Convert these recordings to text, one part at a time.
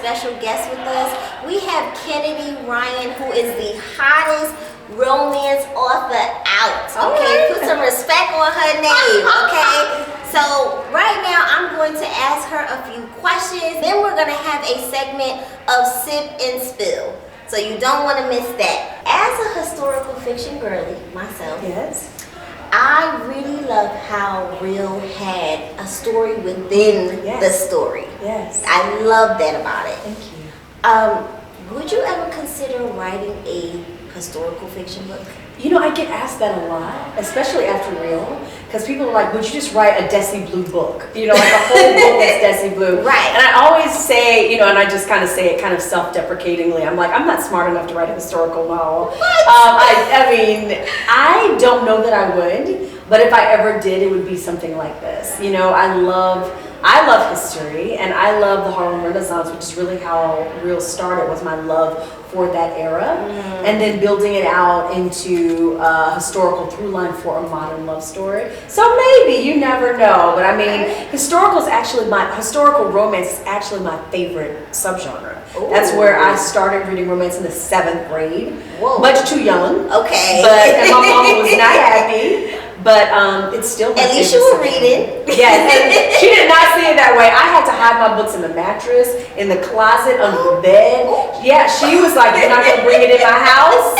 special guest with us. We have Kennedy Ryan, who is the hottest romance author out. Okay, put some respect on her name. Okay, so right now I'm going to ask her a few questions. Then we're gonna have a segment of sip and spill. So you don't want to miss that. As a historical fiction girly myself, yes, I really love how Real had a story within the story. Yes. I love that about it. Thank you. Would you ever consider writing a historical fiction book? You know, I get asked that a lot, especially after Real, because people are like, would you just write a Desi Blue book? You know, like a whole book that's Desi Blue. Right. And I always say, you know, and I just kind of say it kind of self-deprecatingly. I'm like, I'm not smart enough to write a historical novel. What? I mean, I don't know that I would, but if I ever did, it would be something like this. You know, I love history, and I love the Harlem Renaissance, which is really how Real started, was my love for that era, and then building it out into a historical through line for a modern love story. So maybe, you never know, but I mean, historical romance is actually my favorite subgenre. Ooh. That's where I started reading romance in the 7th grade. Whoa. Much too young. Okay. And my mama was not happy. But it's still my At least you were reading. Yes, and she did not see it that way. I had to hide my books in the mattress, in the closet, under the bed. Yeah, she was like, you're not going to bring it in my house.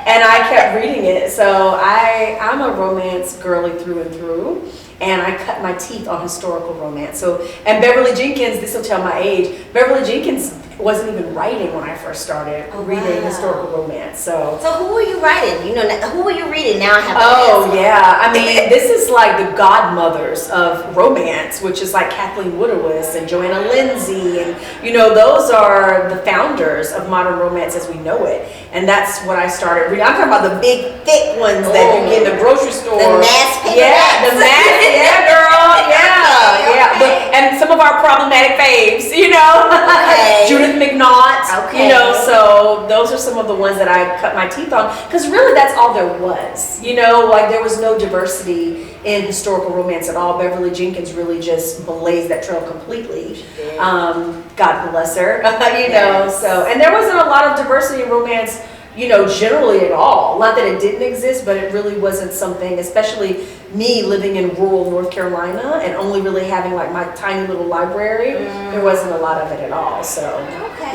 And I kept reading it. So I'm a romance girly through and through. And I cut my teeth on historical romance. So, and Beverly Jenkins, this will tell my age, Beverly Jenkins wasn't even writing when I first started reading historical romance. So who were you writing? You know, who were you reading? Now I have I mean, this is like the godmothers of romance, which is like Kathleen Woodowis and Joanna Lindsay, and you know, those are the founders of modern romance as we know it. And that's what I started reading. I'm talking about the big, thick ones that you get in the grocery store. The mass paper. The mass. Yeah, girl. Yeah. Okay. And some of our problematic faves, you know. Okay. Judith McNaught. Okay. You know, so those are some of the ones that I cut my teeth on, because really that's all there was. You know, like there was no diversity in historical romance at all. Beverly Jenkins really just blazed that trail completely. God bless her. You know, so, and there wasn't a lot of diversity in romance, you know, generally at all. Not that it didn't exist, but it really wasn't something, especially me living in rural North Carolina and only really having like my tiny little library, there wasn't a lot of it at all. So,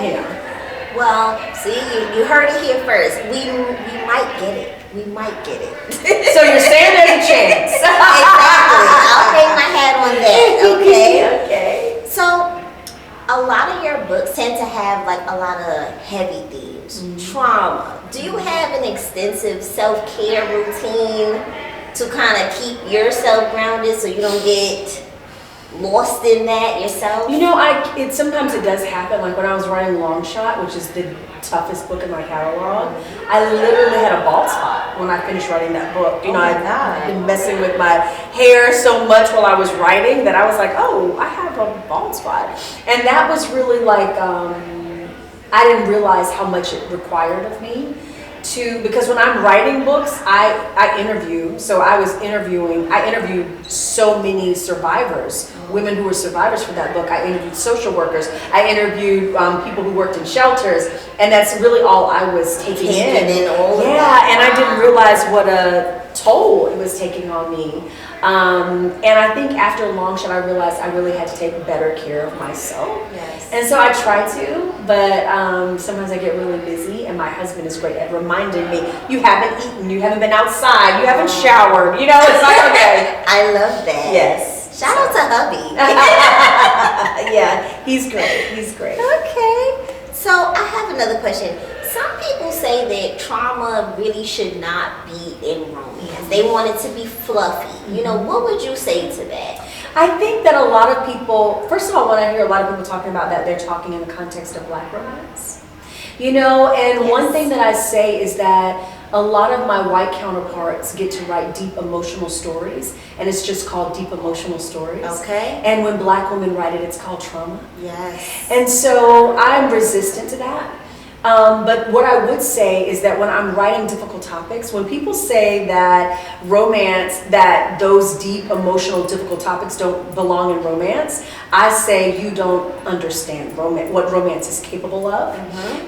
you know. Well, see, you heard it here first. We might get it. We might get it. So you're saying there's a chance. Exactly. I'll hang my hat on that. Okay. Okay. So, a lot of your books tend to have like a lot of heavy themes, trauma. Do you have an extensive self-care routine to kind of keep yourself grounded so you don't get lost in that yourself? You know, sometimes it does happen. Like when I was writing Long Shot, which is the toughest book in my catalog, I literally had a bald spot when I finished writing that book. You know, I'd been messing with my hair so much while I was writing that I was like, oh, I have a bald spot. And that was really like, I didn't realize how much it required of me. Because when I'm writing books, I interview. So I interviewed so many survivors, women who were survivors for that book. I interviewed social workers. I interviewed people who worked in shelters, and that's really all I was taking in. All of that. And I didn't realize what a toll it was taking on me. And I think after Long Shot, I realized I really had to take better care of myself. Yes. And so I try to, but sometimes I get really busy, and my husband is great at reminding me, you haven't eaten, you haven't been outside, you haven't showered, you know, it's like, okay. I love that. Yes. Shout out to hubby. Yeah, he's great. Okay. So I have another question. Some people say that trauma really should not be in romance. They want it to be fluffy. You know, what would you say to that? I think that a lot of people, first of all, when I hear a lot of people talking about that, they're talking in the context of Black romance. You know, and one thing that I say is that a lot of my white counterparts get to write deep emotional stories, and it's just called deep emotional stories. Okay. And when Black women write it, it's called trauma. Yes. And so I'm resistant to that. But what I would say is that when I'm writing difficult topics, when people say that romance, that those deep, emotional, difficult topics don't belong in romance, I say you don't understand romance, what romance is capable of.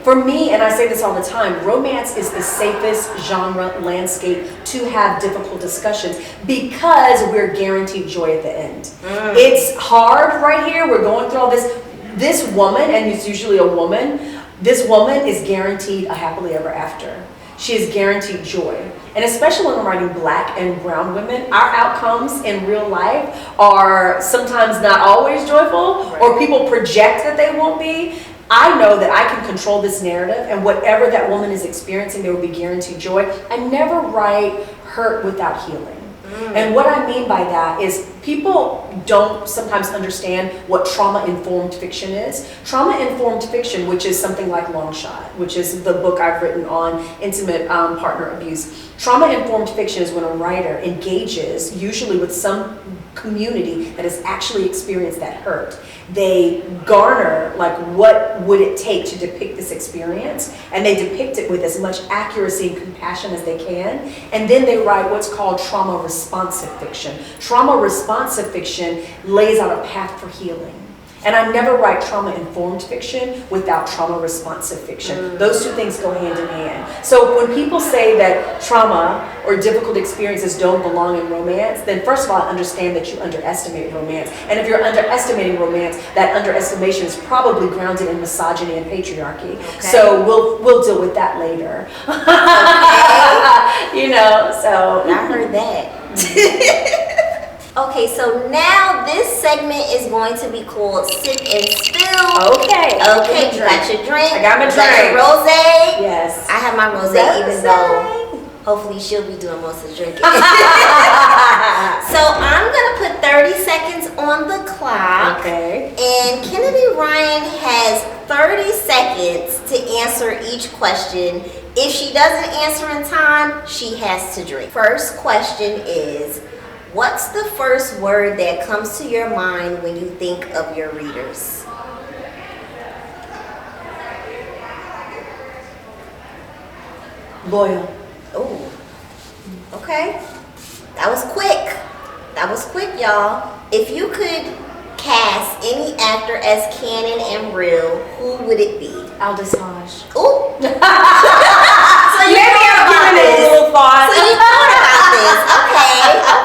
For me, and I say this all the time, romance is the safest genre landscape to have difficult discussions because we're guaranteed joy at the end. It's hard right here. We're going through all this. This woman, and it's usually a woman, this woman is guaranteed a happily ever after. She is guaranteed joy. And especially when I'm writing black and brown women, our outcomes in real life are sometimes not always joyful, or people project that they won't be. I know that I can control this narrative, and whatever that woman is experiencing, there will be guaranteed joy. I never write hurt without healing. And what I mean by that is people don't sometimes understand what trauma-informed fiction is. Trauma-informed fiction, which is something like Long Shot, which is the book I've written on intimate partner abuse. Trauma-informed fiction is when a writer engages, usually with some community that has actually experienced that hurt. They garner, like, what would it take to depict this experience, and they depict it with as much accuracy and compassion as they can, and then they write what's called trauma-responsive fiction. Trauma-responsive fiction lays out a path for healing. And I never write trauma-informed fiction without trauma-responsive fiction. Those two things go hand in hand. So when people say that trauma or difficult experiences don't belong in romance, then first of all, I understand that you underestimate romance. And if you're underestimating romance, that underestimation is probably grounded in misogyny and patriarchy. So we'll deal with that later. You know, so. I heard that. Okay, so now this segment is going to be called Sip and Spill. Okay, you got your drink. I got my drink. Got your rosé. Yes. I have my rosé, even though hopefully she'll be doing most of the drinking. So I'm gonna put 30 seconds on the clock. Okay. And Kennedy Ryan has 30 seconds to answer each question. If she doesn't answer in time, she has to drink. First question is, what's the first word that comes to your mind when you think of your readers? Loyal. Oh, okay. That was quick. That was quick, y'all. If you could cast any actor as Canon and Real, who would it be? Aldous Hodge. Ooh. So you maybe I'm giving it a little thought. So you thought about this.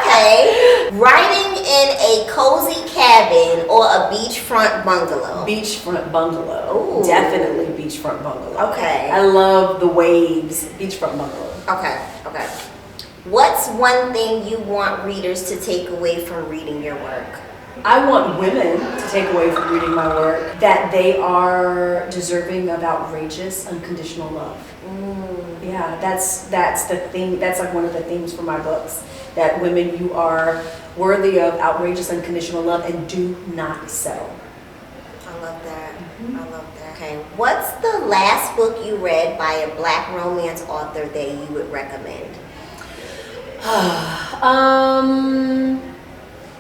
Okay. Writing in a cozy cabin or a beachfront bungalow? Beachfront bungalow. Ooh. Definitely beachfront bungalow. Okay. I love the waves. Beachfront bungalow. Okay. What's one thing you want readers to take away from reading your work? I want women to take away from reading my work that they are deserving of outrageous, unconditional love. Yeah, that's the thing. That's like one of the themes for my books. That women, you are worthy of outrageous, unconditional love, and do not settle. I love that. I love that. Okay, what's the last book you read by a black romance author that you would recommend?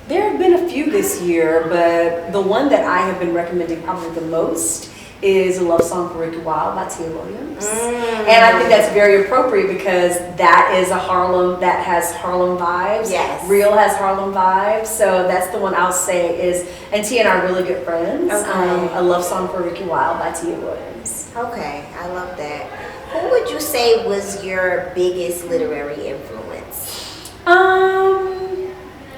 There have been a few this year, but the one that I have been recommending probably the most is A Love Song for Ricky Wilde by Tia Williams. And I think that's very appropriate because that is a Harlem, that has Harlem vibes. Yes. Real has Harlem vibes. So that's the one I'll say is, and Tia and I are really good friends. A Love Song for Ricky Wilde by Tia Williams. Okay, I love that. Who would you say was your biggest literary influence?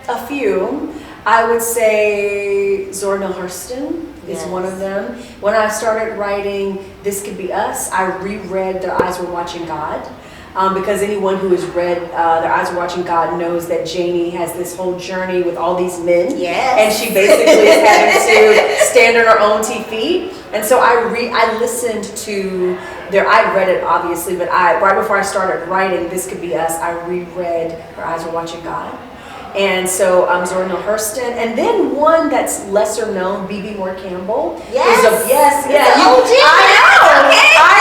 A few. I would say Zora Neale Hurston is one of them. When I started writing This Could Be Us, I reread Their Eyes Were Watching God. Because anyone who has read Their Eyes Were Watching God knows that Janie has this whole journey with all these men. Yes. And she basically is having to stand on her own 2 feet. And so I listened to I read it obviously, but right before I started writing This Could Be Us, I reread Her Eyes Were Watching God. And so Zora Neale Hurston, and then one that's lesser known, B.B. Moore Campbell. Yes. Yeah. I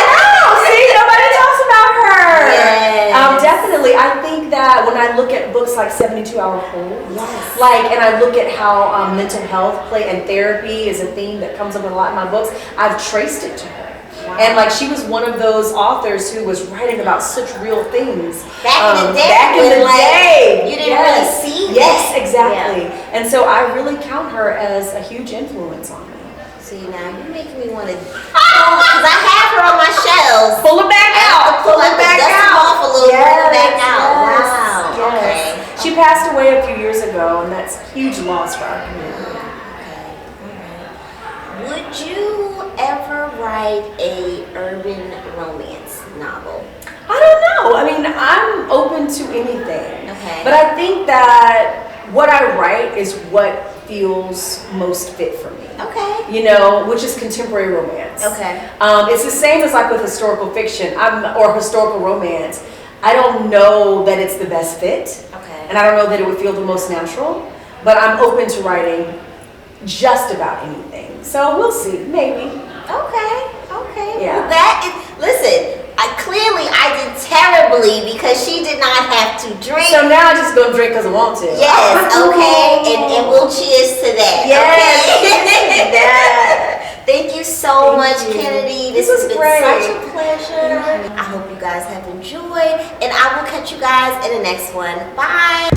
know. See, nobody talks about her. Yes. Definitely. I think that when I look at books like 72 Hour Hold, yes. and I look at how mental health and therapy is a theme that comes up in a lot of my books, I've traced it to her. Wow. And like she was one of those authors who was writing about such real things. Back in the day. Back in the day. You didn't really see that. Yes, exactly. Yeah. And so I really count her as a huge influence on me. See, now you're making me want to, because I have her on my shelves. Pull it back out. Pull it back out. Off a little, pull it back out. Wow. Yes. Okay. She passed away a few years ago, and that's a huge loss for our community. Okay. All right. Would you ever write a urban romance novel? I don't know. I mean, I'm open to anything. Okay. But I think that what I write is what feels most fit for me. Okay. You know, which is contemporary romance. Okay. It's the same as like with historical fiction or historical romance. I don't know that it's the best fit. Okay. And I don't know that it would feel the most natural. But I'm open to writing just about anything. So we'll see. Maybe. Okay. Okay. Yeah. Well, listen. I did terribly because she did not have to drink. So now I just go drink because I want to. Yes, okay. And we'll cheers to that. Yes. Okay? That. Thank you so much, Kennedy. This has been great. Such a pleasure. I hope you guys have enjoyed. And I will catch you guys in the next one. Bye.